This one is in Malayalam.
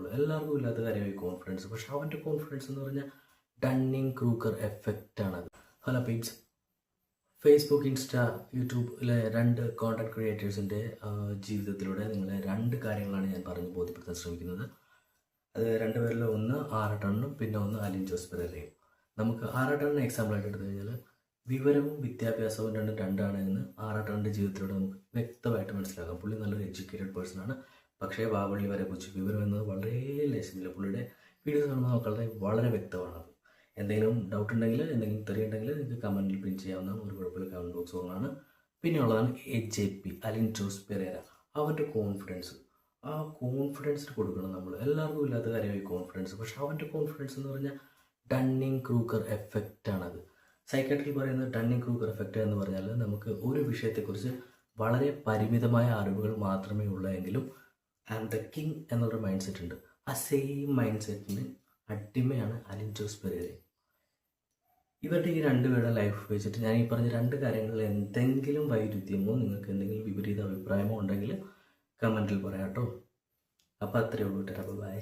നമ്മൾ എല്ലാവർക്കും ഇല്ലാത്ത കാര്യമായി കോൺഫിഡൻസ്. പക്ഷെ അവൻ്റെ കോൺഫിഡൻസ് എന്ന് പറഞ്ഞാൽ ഡണ്ണിങ് ക്രൂക്കർ എഫക്റ്റ് ആണത്. ഹലോ പീപ്സ്, ഫേസ്ബുക്ക്, ഇൻസ്റ്റ, യൂട്യൂബിലെ 2 കോണ്ടന്റ് ക്രിയേറ്റേഴ്സിൻ്റെ ജീവിതത്തിലൂടെ നിങ്ങളെ 2 കാര്യങ്ങളാണ് ഞാൻ പറഞ്ഞ് ബോധ്യപ്പെടുത്താൻ ശ്രമിക്കുന്നത്. അത് 2 പേരിൽ ഒന്ന് ആറട്ടണ്ണും പിന്നെ ഒന്ന് അലിൻ ജോസ് പെരേരയും. നമുക്ക് ആറട്ടണ്ണിനെ എക്സാമ്പിളായിട്ട് എടുത്തു കഴിഞ്ഞാൽ വിവരവും വിദ്യാഭ്യാസവും രണ്ടാണ് എന്ന് ആറാട്ടണ്ണൻ്റെ ജീവിതത്തിലൂടെ നമുക്ക് വ്യക്തമായിട്ട് മനസ്സിലാക്കാം. പുള്ളി നല്ലൊരു എഡ്യൂക്കേറ്റഡ് പേഴ്സൺ ആണ്. പക്ഷേ വാവള്ളി വരെ കുറിച്ച് വിവരം എന്നത് വളരെ ലേശമില്ല. പുള്ളിയുടെ വീഡിയോസ് കാണുമ്പോൾ നോക്കാതെ വളരെ വ്യക്തമാണ്. എന്തെങ്കിലും ഡൗട്ട് ഉണ്ടെങ്കിൽ, എന്തെങ്കിലും തെറിയുണ്ടെങ്കിൽ നിങ്ങൾക്ക് കമൻറ്റിൽ പിൻ ചെയ്യാവുന്നതാണ്. ഒരു കുഴപ്പമില്ല, കമൻറ്റ് ബോക്സ് ഓണാണ്. പിന്നെ ഉള്ളതാണ് AJP, അലിൻ ജോസ് പെരേര. അവൻ്റെ കോൺഫിഡൻസ്, ആ കോൺഫിഡൻസിന് കൊടുക്കണം നമ്മൾ. എല്ലാവർക്കും ഇല്ലാത്ത കാര്യമായി കോൺഫിഡൻസ്. പക്ഷെ അവൻ്റെ കോൺഫിഡൻസ് എന്ന് പറഞ്ഞാൽ ഡണ്ണിങ് ക്രൂക്കർ എഫക്റ്റ് ആണത്. സൈക്കാട്രിയിൽ പറയുന്നത് ഡണ്ണിങ് ക്രൂക്കർ എഫക്റ്റ് എന്ന് പറഞ്ഞാൽ നമുക്ക് ഒരു വിഷയത്തെക്കുറിച്ച് വളരെ പരിമിതമായ അറിവുകൾ മാത്രമേ ഉള്ളൂ എങ്കിലും ആൻഡ് ദ കിങ് എന്നൊരു മൈൻഡ് സെറ്റ് ഉണ്ട്. ആ സെയിം മൈൻഡ് സെറ്റിന് അടിമയാണ് അലിൻ ജോസ് പെരേര. ഇവരുടെ ഈ 2 പേരുടെ ലൈഫ് വെച്ചിട്ട് ഞാൻ ഈ പറഞ്ഞ 2 കാര്യങ്ങളിൽ എന്തെങ്കിലും വൈരുദ്ധ്യമോ നിങ്ങൾക്ക് എന്തെങ്കിലും വിപരീത അഭിപ്രായമോ ഉണ്ടെങ്കിൽ കമൻറ്റിൽ പറയാം കേട്ടോ. അപ്പോൾ അത്രയേ ഉള്ളൂ. ബൈ.